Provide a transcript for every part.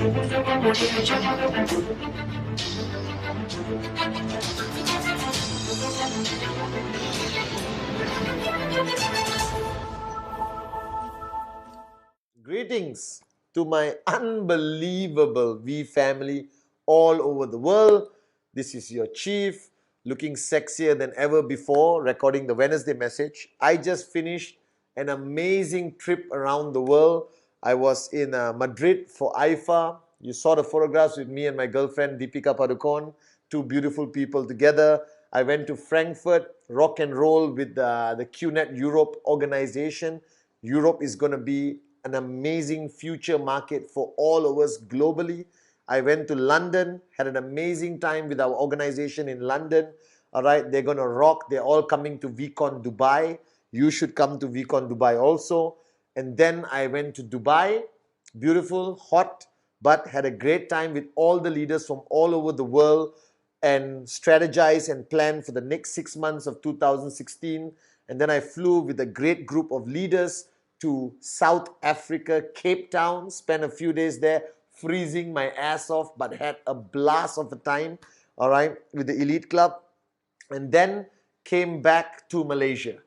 Greetings to my unbelievable V family all over the world. This is your chief, looking sexier than ever before, recording the Wednesday message. I just finished an amazing trip around the world. I was in Madrid for IFA. You saw the photographs with me and my girlfriend Deepika Padukone, two beautiful people together. I went to Frankfurt, rock and roll with the QNet Europe organization. Europe is going to be an amazing future market for all of us globally. I went to London, had an amazing time with our organization in London. All right, they're going to rock. They're all coming to VCon Dubai. You should come to VCon Dubai also. And then I went to Dubai, beautiful, hot, but had a great time with all the leaders from all over the world and strategize and plan for the next 6 months of 2016. And then I flew with a great group of leaders to South Africa, Cape Town, spent a few days there, freezing my ass off, but had a blast of a time, all right, with the Elite Club. And then came back to Malaysia.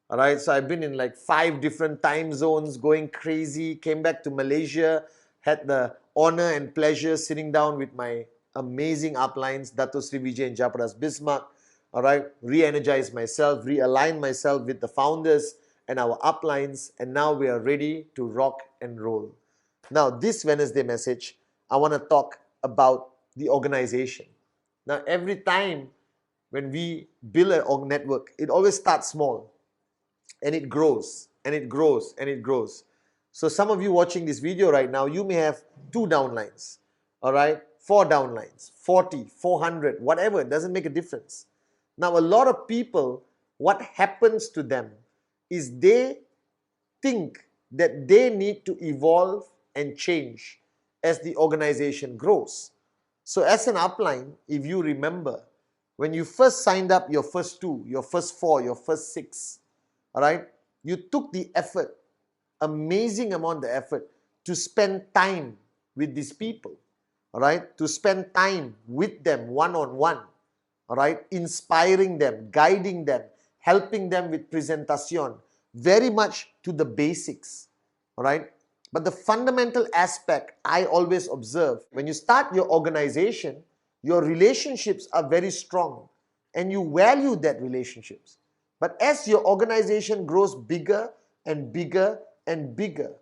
All right, so I've been in like 5 different time zones, going crazy. Came back to Malaysia, had the honor and pleasure sitting down with my amazing uplines, Dato Sri Vijay and Japadas Bismarck. All right, re-energize myself, realign myself with the founders and our uplines, and now we are ready to rock and roll. Now, this Wednesday message, I want to talk about the organization. Now, every time when we build a network, it always starts small and it grows and it grows and it grows. So some of you watching this video right now, you may have 2 downlines, all right, 4 downlines, 40, 400, whatever, it doesn't make a difference. Now, a lot of people, what happens to them is they think that they need to evolve and change as the organization grows. So as an upline, if you remember, when you first signed up your first 2, your first 4, your first 6, all right, you took the effort, amazing amount of effort to spend time with these people, all right, to spend time with them one-on-one, all right, inspiring them, guiding them, helping them with presentation, very much to the basics, all right. But the fundamental aspect I always observe, when you start your organization, your relationships are very strong and you value that relationships. But as your organization grows bigger and bigger and bigger,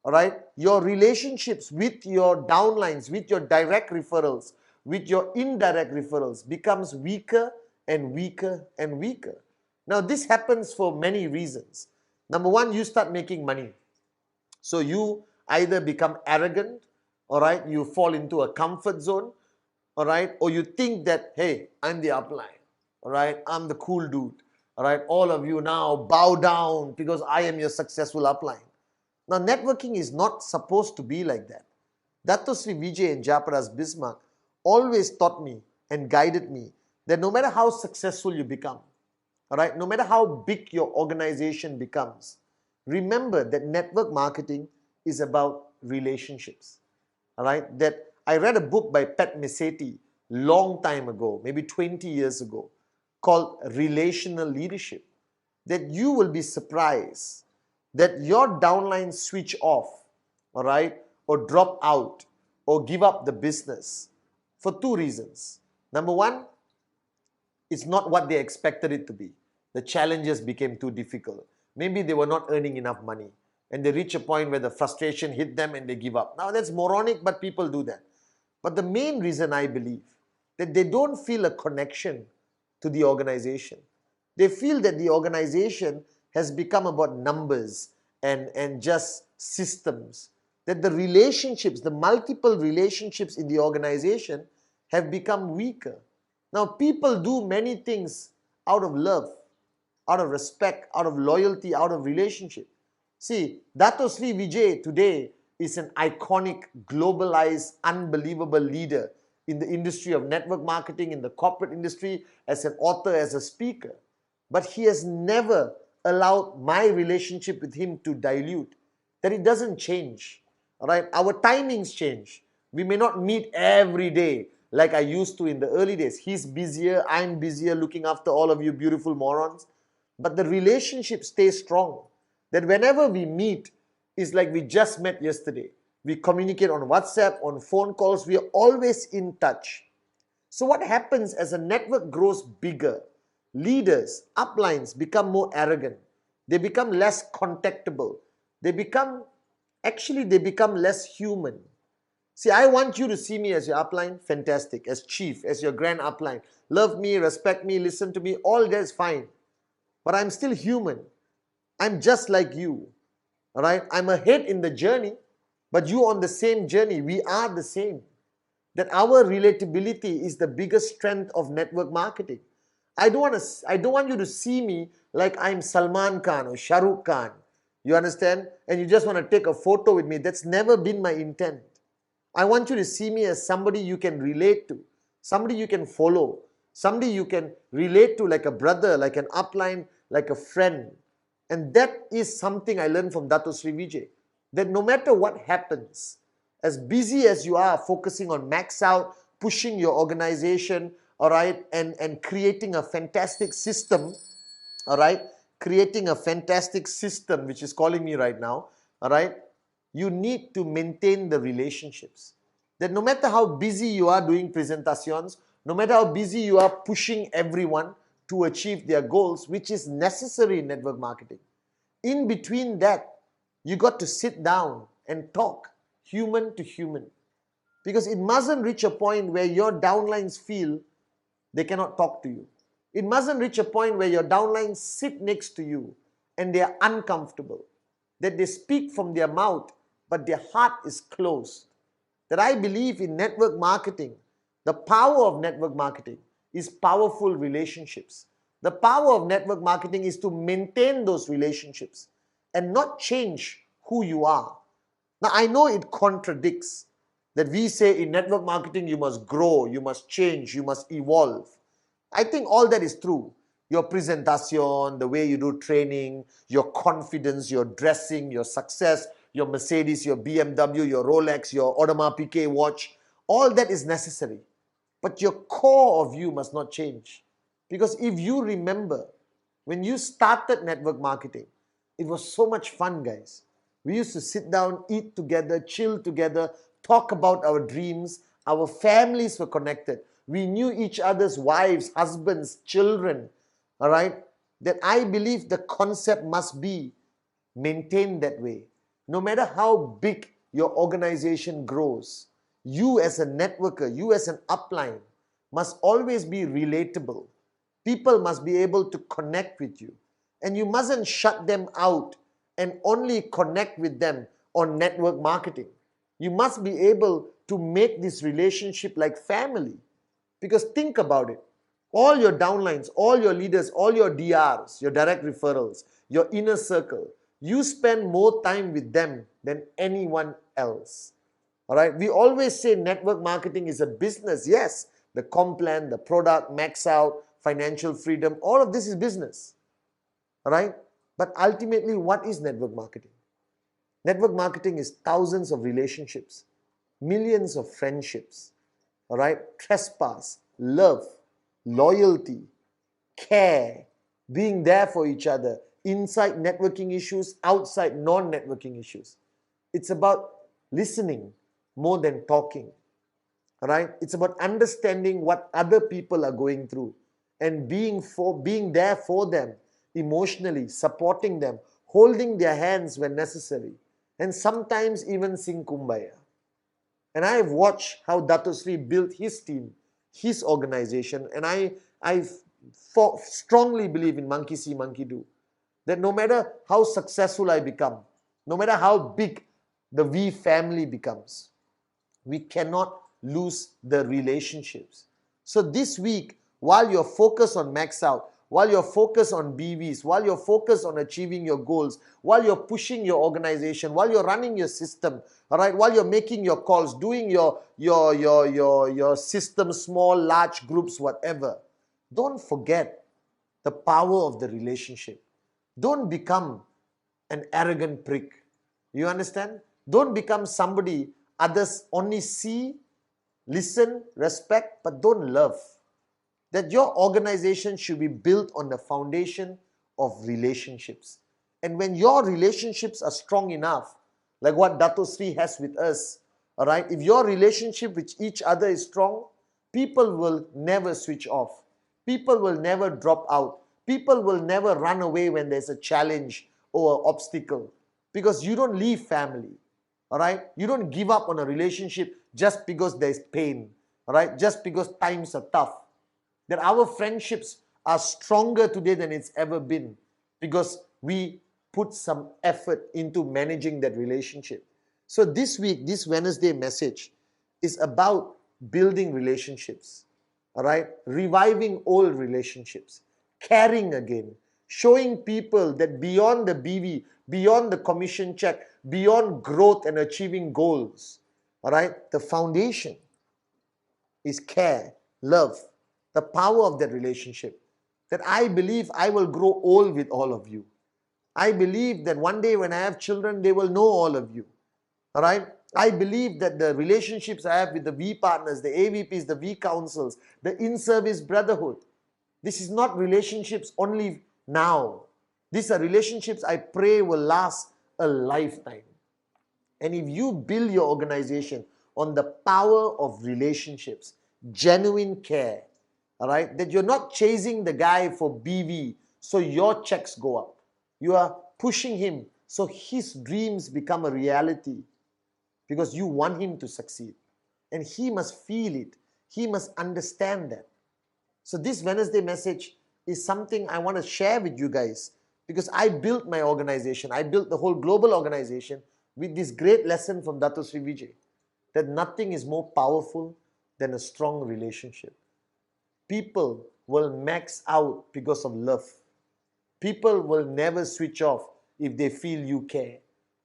all right, your relationships with your downlines, with your direct referrals, with your indirect referrals becomes weaker and weaker and weaker. Now, this happens for many reasons. Number one, you start making money. So you either become arrogant, all right, you fall into a comfort zone, all right, or you think that, hey, I'm the upline, all right, I'm the cool dude, all right, all of you now bow down because I am your successful upline. Now, networking is not supposed to be like that. Dato Sri Vijay and Japadas Bismarck always taught me and guided me that no matter how successful you become, all right, no matter how big your organization becomes, remember that network marketing is about relationships. All right, that I read a book by Pat Mesiti long time ago, maybe 20 years ago, called Relational Leadership, that you will be surprised that your downline switch off, all right, or drop out or give up the business for 2 reasons. Number one, it's not what they expected it to be. The challenges became too difficult. Maybe they were not earning enough money and they reach a point where the frustration hit them and they give up. Now that's moronic, but people do that. But the main reason I believe that they don't feel a connection to the organization. They feel that the organization has become about numbers and just systems. That the relationships, the multiple relationships in the organization have become weaker. Now, people do many things out of love, out of respect, out of loyalty, out of relationship. See, Dato Sri Vijay today is an iconic, globalized, unbelievable leader in the industry of network marketing, in the corporate industry, as an author, as a speaker. But he has never allowed my relationship with him to dilute, that it doesn't change. All right, our timings change. We may not meet every day like I used to in the early days. He's busier, I'm busier looking after all of you beautiful morons. But the relationship stays strong. That whenever we meet, it's like we just met yesterday. We communicate on WhatsApp, on phone calls, we are always in touch. So what happens as a network grows bigger? Leaders, uplines become more arrogant. They become less contactable. They become less human. See, I want you to see me as your upline, fantastic. As chief, as your grand upline. Love me, respect me, listen to me, all that is fine. But I'm still human. I'm just like you. All right? I'm ahead in the journey, but you on the same journey. We are the same. That our relatability is the biggest strength of network marketing. I don't want you to see me like I'm Salman Khan or Shah Rukh Khan. You understand? And you just want to take a photo with me. That's never been my intent. I want you to see me as somebody you can relate to, somebody you can follow, somebody you can relate to like a brother, like an upline, like a friend. And that is something I learned from Dato Sri Vijay. That no matter what happens, as busy as you are focusing on max out, pushing your organization, all right, and creating a fantastic system, all right, creating a fantastic system, which is calling me right now, all right, you need to maintain the relationships. That no matter how busy you are doing presentations, no matter how busy you are pushing everyone to achieve their goals, which is necessary in network marketing, in between that, you got to sit down and talk human to human. Because it mustn't reach a point where your downlines feel they cannot talk to you. It mustn't reach a point where your downlines sit next to you and they are uncomfortable. That they speak from their mouth, but their heart is closed. That I believe in network marketing, the power of network marketing is powerful relationships. The power of network marketing is to maintain those relationships and not change who you are. Now, I know it contradicts that we say in network marketing you must grow, you must change, you must evolve. I think all that is true. Your presentation, the way you do training, your confidence, your dressing, your success, your Mercedes, your BMW, your Rolex, your Audemars Piguet watch, all that is necessary. But your core of you must not change. Because if you remember, when you started network marketing, it was so much fun, guys. We used to sit down, eat together, chill together, talk about our dreams. Our families were connected. We knew each other's wives, husbands, children. All right? That I believe the concept must be maintained that way. No matter how big your organization grows, you as a networker, you as an upline, must always be relatable. People must be able to connect with you. And you mustn't shut them out and only connect with them on network marketing. You must be able to make this relationship like family. Because think about it. All your downlines, all your leaders, all your DRs, your direct referrals, your inner circle, you spend more time with them than anyone else. All right. We always say network marketing is a business. Yes, the Complan, the product, max out, financial freedom, all of this is business. All right. But ultimately, what is network marketing? Network marketing is thousands of relationships, millions of friendships, all right? Trespass, love, loyalty, care, being there for each other, inside networking issues, outside non-networking issues. It's about listening more than talking, all right? It's about understanding what other people are going through and being there for them emotionally, supporting them, holding their hands when necessary, and sometimes even sing Kumbaya. And I have watched how Dato Sri built his team, his organization, and I strongly believe in monkey see, monkey do. That no matter how successful I become, no matter how big the V family becomes, we cannot lose the relationships. So this week, while you're focused on max out, while you're focused on BVs, while you're focused on achieving your goals, while you're pushing your organization, while you're running your system, all right, while you're making your calls, doing your system, small, large groups, whatever, don't forget the power of the relationship. Don't become an arrogant prick. You understand? Don't become somebody others only see, listen, respect, but don't love. That your organization should be built on the foundation of relationships. And when your relationships are strong enough, like what Dato Sri has with us, all right, if your relationship with each other is strong, people will never switch off. People will never drop out. People will never run away when there's a challenge or an obstacle, because you don't leave family. All right, you don't give up on a relationship just because there's pain. All right, just because times are tough. That our friendships are stronger today than it's ever been because we put some effort into managing that relationship. So this week, this Wednesday message is about building relationships, all right? Reviving old relationships, caring again, showing people that beyond the BV, beyond the commission check, beyond growth and achieving goals, all right, the foundation is care, love, the power of that relationship. That I believe I will grow old with all of you. I believe that one day when I have children, they will know all of you. All right? I believe that the relationships I have with the V partners, the AVPs, the V councils, the in-service brotherhood, this is not relationships only now. These are relationships I pray will last a lifetime. And if you build your organization on the power of relationships, genuine care, all right, that you're not chasing the guy for BV so your checks go up. You are pushing him so his dreams become a reality because you want him to succeed. And he must feel it. He must understand that. So this Wednesday message is something I want to share with you guys because I built my organization. I built the whole global organization with this great lesson from Dato Sri Vijay, that nothing is more powerful than a strong relationship. People will max out because of love. People will never switch off if they feel you care.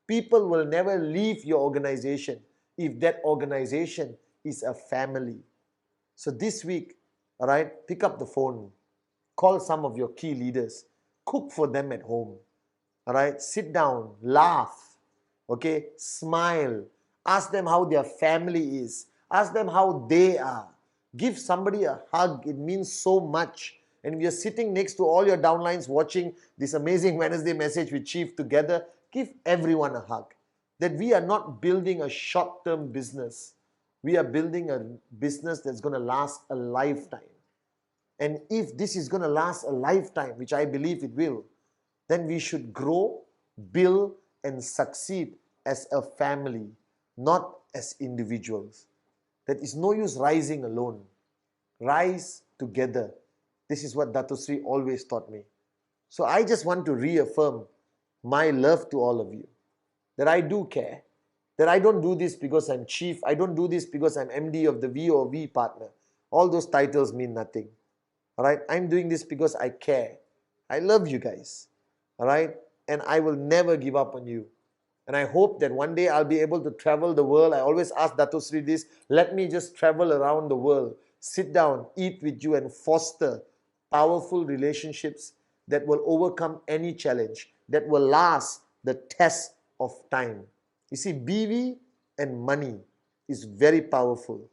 People will never leave your organization if that organization is a family. So this week, all right, pick up the phone, call some of your key leaders, cook for them at home, all right, sit down, laugh, okay, smile, ask them how their family is, ask them how they are, give somebody a hug. It means so much. And if you're sitting next to all your downlines watching this amazing Wednesday message with Chief together, give everyone a hug. That we are not building a short-term business. We are building a business that's going to last a lifetime. And if this is going to last a lifetime, which I believe it will, then we should grow, build, and succeed as a family, not as individuals. That is no use rising alone. Rise together. This is what Dato Sri always taught me. So I just want to reaffirm my love to all of you. That I do care. That I don't do this because I'm chief. I don't do this because I'm MD of the V or V partner. All those titles mean nothing. All right? I'm doing this because I care. I love you guys. All right? And I will never give up on you. And I hope that one day I'll be able to travel the world. I always ask Dato Sri this, let me just travel around the world, sit down, eat with you, and foster powerful relationships that will overcome any challenge, that will last the test of time. You see, BV and money is very powerful,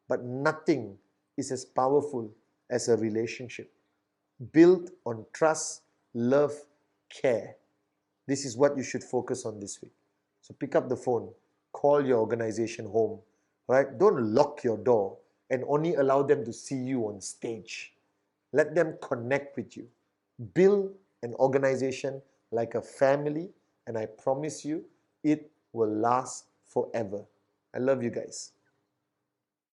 but nothing is as powerful as a relationship built on trust, love, care. This is what you should focus on this week. So pick up the phone, call your organization home, right? Don't lock your door and only allow them to see you on stage. Let them connect with you. Build an organization like a family, and I promise you, it will last forever. I love you guys.